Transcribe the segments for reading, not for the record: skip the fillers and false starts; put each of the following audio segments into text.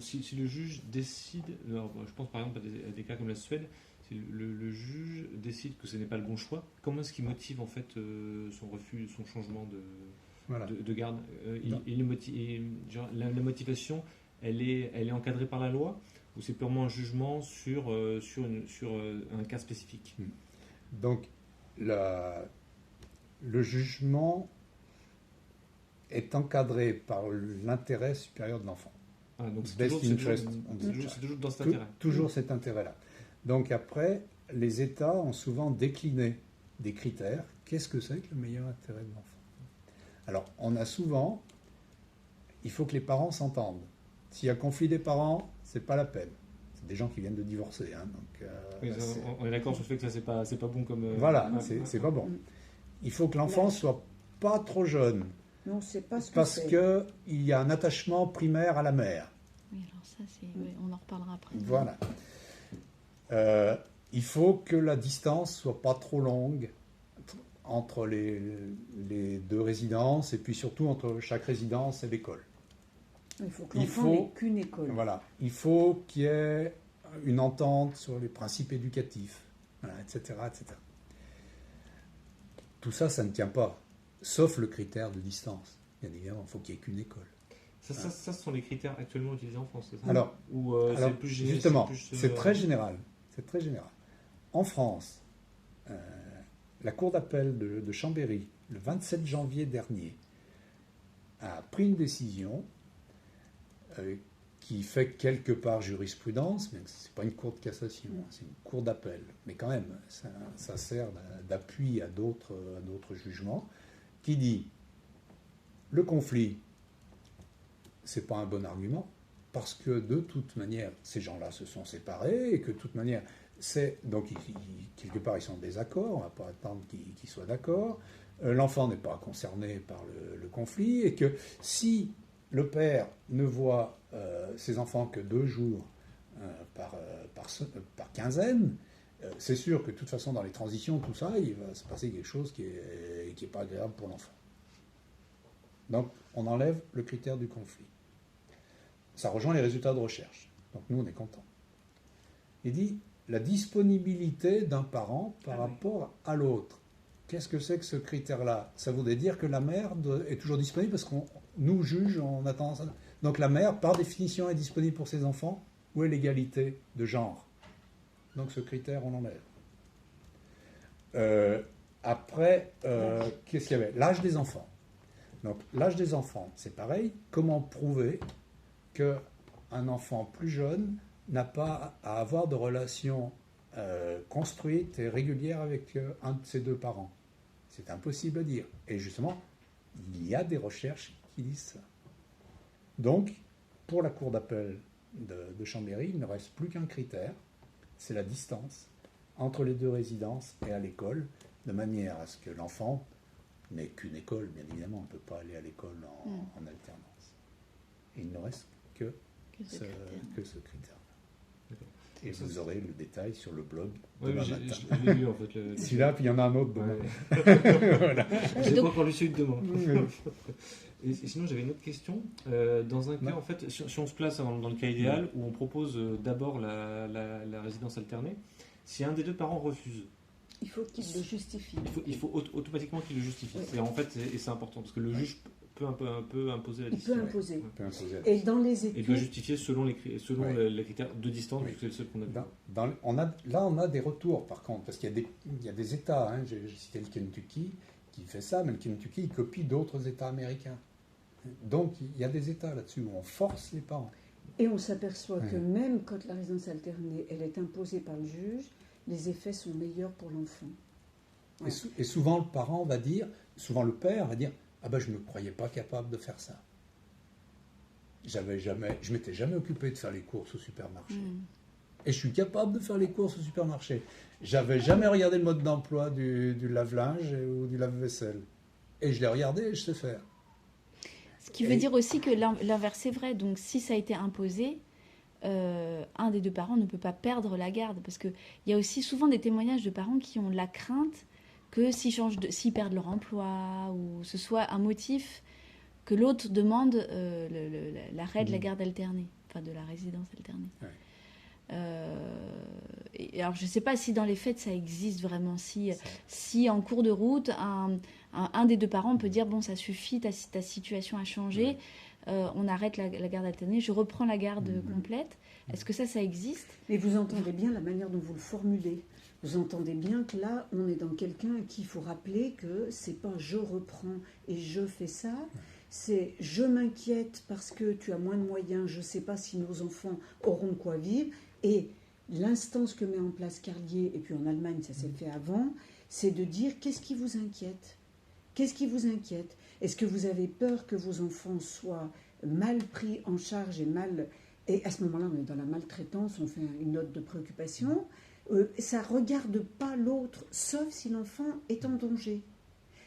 si le juge décide, alors, je pense par exemple à des cas comme la Suède, si le juge décide que ce n'est pas le bon choix, comment est-ce qu'il motive en fait son refus, son changement Voilà. de garde la motivation, elle est encadrée par la loi ou c'est purement un jugement sur un cas spécifique? Donc, le jugement est encadré par l'intérêt supérieur de l'enfant. Ah, donc c'est Best toujours, interest. c'est toujours dans cet intérêt. Toujours cet intérêt-là. Donc après, les États ont souvent décliné des critères. Qu'est-ce que c'est que le meilleur intérêt de l'enfant? Alors, on a souvent, il faut que les parents s'entendent. S'il y a conflit des parents, c'est pas la peine. C'est des gens qui viennent de divorcer. Hein, donc, Oui, on est d'accord sur le fait que ça, c'est pas bon comme. Voilà, c'est pas bon. Il faut que l'enfant soit pas trop jeune. Non, c'est pas ce que Parce c'est. qu'il y a un attachement primaire à la mère. Oui, alors ça, on en reparlera après. Voilà. Il faut que la distance soit pas trop longue entre les deux résidences et puis surtout entre chaque résidence et l'école. Il faut que l'enfant n'ait qu'une école. Voilà. Il faut qu'il y ait une entente sur les principes éducatifs, voilà, etc., etc. Tout ça, ça ne tient pas. Sauf le critère de distance. Bien évidemment, il faut qu'il n'y ait qu'une école. Ça, ce sont les critères actuellement utilisés en France, c'est ça? Alors, c'est plus justement, c'est très général. C'est très général. En France, la Cour d'appel de Chambéry, le 27 janvier dernier, a pris une décision qui fait quelque part jurisprudence, mais ce n'est pas une cour de cassation, c'est une cour d'appel. Mais quand même, ça sert d'appui à d'autres jugements, qui dit le conflit, c'est pas un bon argument, parce que de toute manière, ces gens-là se sont séparés, et que de toute manière, donc quelque part, ils sont en désaccord, on ne va pas attendre qu'ils soient d'accord, l'enfant n'est pas concerné par le conflit, et que si le père ne voit ses enfants que 2 jours par quinzaine, c'est sûr que de toute façon, dans les transitions, tout ça, il va se passer quelque chose qui est pas agréable pour l'enfant. Donc, on enlève le critère du conflit. Ça rejoint les résultats de recherche. Donc, nous, on est contents. Il dit la disponibilité d'un parent par rapport à l'autre. Qu'est-ce que c'est que ce critère-là? Ça voudrait dire que la mère est toujours disponible parce qu'on nous juge, on a tendance à... Donc, la mère, par définition, est disponible pour ses enfants. Où est l'égalité de genre? Donc, ce critère, on l'enlève. Après, qu'est-ce qu'il y avait? L'âge des enfants. Donc, l'âge des enfants, c'est pareil. Comment prouver qu'un enfant plus jeune n'a pas à avoir de relations construites et régulières avec un de ses 2 parents? C'est impossible à dire. Et justement, il y a des recherches qui disent ça. Donc, pour la cour d'appel de Chambéry, il ne reste plus qu'un critère, c'est la distance entre les 2 résidences et à l'école, de manière à ce que l'enfant n'ait qu'une école, bien évidemment, on ne peut pas aller à l'école en alternance. Et il ne reste que ce critère. Et vous aurez le détail sur le blog demain matin. Je l'ai lu en fait. Celui-là, puis il y en a un autre demain. Voilà. J'ai pas encore lu celui de demain. Et sinon, j'avais une autre question. Dans un cas, en fait, si on se place dans le cas idéal où on propose d'abord la résidence alternée, si un des 2 parents refuse, il faut qu'il le justifie. Il faut automatiquement qu'il le justifie. Oui. Et en fait, c'est important parce que le juge peut un peu imposer la décision. Il peut imposer. Ouais. Et dans les études... Et doit justifier selon les critères de distance, vu que c'est le seul qu'on a vu. On a des retours, par contre, parce qu'il y a des États, hein, j'ai cité le Kentucky, qui fait ça, mais le Kentucky, il copie d'autres États américains. Donc, il y a des États là-dessus où on force les parents. Et on s'aperçoit que même quand la résidence alternée, elle est imposée par le juge, les effets sont meilleurs pour l'enfant. Ouais. Et souvent, le parent va dire, souvent le père va dire, ah ben, je ne me croyais pas capable de faire ça. Je m'étais jamais occupé de faire les courses au supermarché. Et je suis capable de faire les courses au supermarché. J'avais jamais regardé le mode d'emploi du lave-linge ou du lave-vaisselle. Et je l'ai regardé et je sais faire. Ce qui veut dire aussi que l'inverse est vrai. Donc, si ça a été imposé, un des 2 parents ne peut pas perdre la garde. Parce qu'il y a aussi souvent des témoignages de parents qui ont la crainte que s'ils perdent leur emploi ou ce soit un motif que l'autre demande l'arrêt de la garde alternée. enfin de la résidence alternée. Ouais. Et alors je ne sais pas si dans les faits ça existe vraiment, si en cours de route un des deux parents peut dire bon ça suffit, ta situation a changé, on arrête la garde alternée, je reprends la garde complète. Est-ce que ça existe? Mais vous entendez bien la manière dont vous le formulez. Vous entendez bien que là, on est dans quelqu'un à qui il faut rappeler que c'est pas je reprends et je fais ça, c'est je m'inquiète parce que tu as moins de moyens, je ne sais pas si nos enfants auront de quoi vivre. Et l'instance que met en place Carlier, et puis en Allemagne ça s'est fait avant, c'est de dire qu'est-ce qui vous inquiète? Qu'est-ce qui vous inquiète? Est-ce que vous avez peur que vos enfants soient mal pris en charge et à ce moment-là, on est dans la maltraitance, on fait une note de préoccupation. Ça ne regarde pas l'autre, sauf si l'enfant est en danger.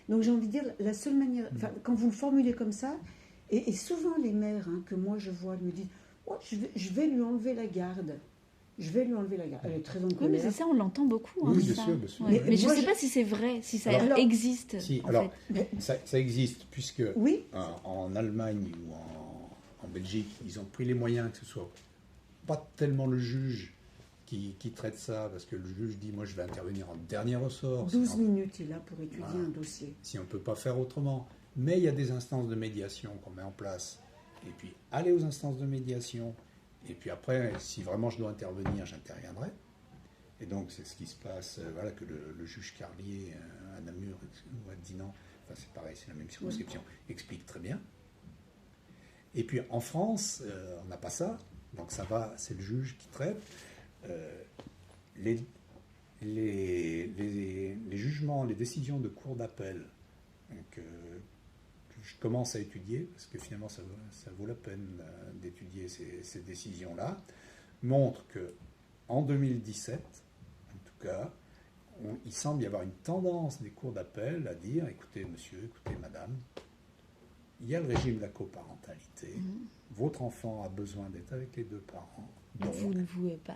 Donc j'ai envie de dire, la seule manière, quand vous le formulez comme ça, et souvent les mères que moi je vois me disent oh, je vais lui enlever la garde. Je vais lui enlever la garde. Elle est très en colère. Oui, mais c'est ça, on l'entend beaucoup. Oui, ça. bien sûr. Ouais. Mais je ne sais pas si c'est vrai, si ça existe. Si, en alors, fait. ça existe, puisque oui. En Allemagne ou en Belgique, ils ont pris les moyens que ce soit pas tellement le juge qui traite ça, parce que le juge dit, moi je vais intervenir en dernier ressort. 12 minutes, il a pour étudier un dossier. Si on ne peut pas faire autrement. Mais il y a des instances de médiation qu'on met en place. Et puis, aller aux instances de médiation. Et puis après, si vraiment je dois intervenir, j'interviendrai. Et donc, c'est ce qui se passe, voilà, que le juge Carlier à Namur ou à Dinan, enfin c'est pareil, c'est la même circonscription, explique très bien. Et puis en France, on n'a pas ça, donc ça va, c'est le juge qui traite. Les jugements, les décisions de cour d'appel que je commence à étudier, parce que finalement ça vaut la peine d'étudier ces décisions-là, montrent qu'en 2017, en tout cas, il semble y avoir une tendance des cours d'appel à dire, écoutez monsieur, écoutez madame, il y a le régime de la coparentalité, votre enfant a besoin d'être avec les deux parents, donc vous ne pouvez pas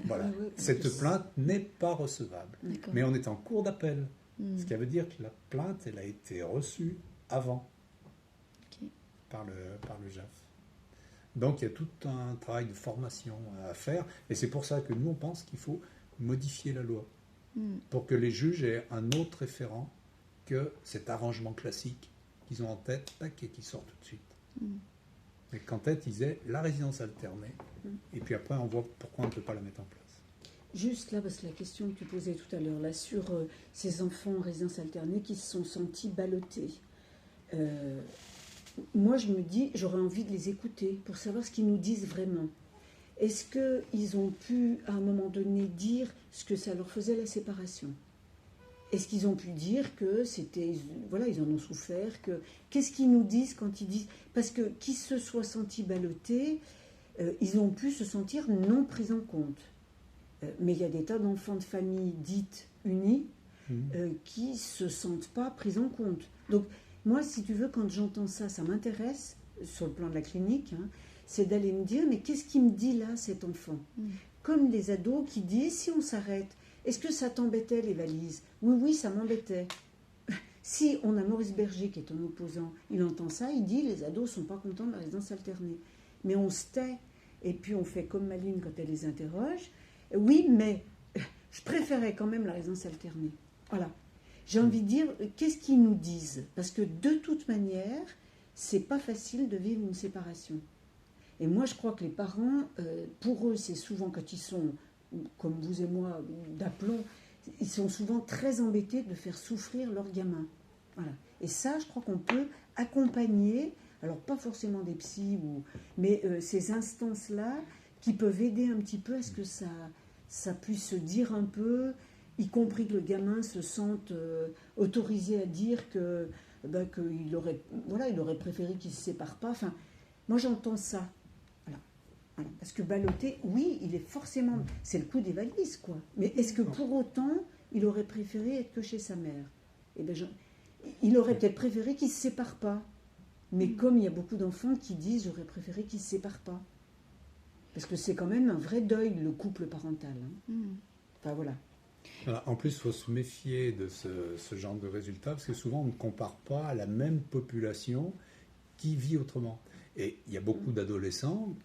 voilà, cette plainte n'est pas recevable. D'accord. Mais on est en cours d'appel, ce qui veut dire que la plainte, elle a été reçue avant par le JAF. Donc il y a tout un travail de formation à faire, et c'est pour ça que nous on pense qu'il faut modifier la loi pour que les juges aient un autre référent que cet arrangement classique qu'ils ont en tête et qui sort tout de suite. Mais qu'en tête ils aient la résidence alternée, et puis après on voit pourquoi on ne peut pas la mettre en place. Juste là, parce que la question que tu posais tout à l'heure, là, sur ces enfants en résidence alternée qui se sont sentis ballottés. Moi, je me dis, j'aurais envie de les écouter pour savoir ce qu'ils nous disent vraiment. Est-ce qu'ils ont pu, à un moment donné, dire ce que ça leur faisait la séparation? Est-ce qu'ils ont pu dire que c'était... Voilà, ils en ont souffert. Qu'est-ce qu'ils nous disent quand ils disent... Parce que qu'ils se soient sentis ballottés, ils ont pu se sentir non pris en compte. Mais il y a des tas d'enfants de familles dites unies qui ne se sentent pas pris en compte. Donc, moi, si tu veux, quand j'entends ça, ça m'intéresse, sur le plan de la clinique, c'est d'aller me dire, mais qu'est-ce qu'il me dit là, cet enfant? Comme les ados qui disent, si on s'arrête, est-ce que ça t'embêtait les valises? Oui, ça m'embêtait. Si on a Maurice Berger qui est un opposant, il entend ça, il dit, les ados ne sont pas contents de la résidence alternée. Mais on se tait, et puis on fait comme Maline quand elle les interroge. Oui, mais je préférais quand même la résidence alternée. Voilà. J'ai envie de dire, qu'est-ce qu'ils nous disent? Parce que de toute manière, c'est pas facile de vivre une séparation. Et moi, je crois que les parents, pour eux, c'est souvent quand ils sont, comme vous et moi, d'aplomb, ils sont souvent très embêtés de faire souffrir leur gamin. Voilà. Et ça, je crois qu'on peut accompagner, alors pas forcément des psys, mais ces instances-là qui peuvent aider un petit peu à ce que ça puisse se dire un peu, y compris que le gamin se sente autorisé à dire qu'il aurait, il aurait préféré qu'il ne se sépare pas. Enfin, moi, j'entends ça. Voilà. Parce que balloter, oui, il est forcément... C'est le coup des valises, quoi. Mais est-ce que pour autant, il aurait préféré être que chez sa mère? Il aurait peut-être préféré qu'il ne se sépare pas. Mais comme il y a beaucoup d'enfants qui disent « j'aurais préféré qu'il ne se sépare pas ». Parce que c'est quand même un vrai deuil, le couple parental. Enfin, voilà. Alors, en plus, il faut se méfier de ce genre de résultats, parce que souvent, on ne compare pas à la même population qui vit autrement. Et il y a beaucoup d'adolescents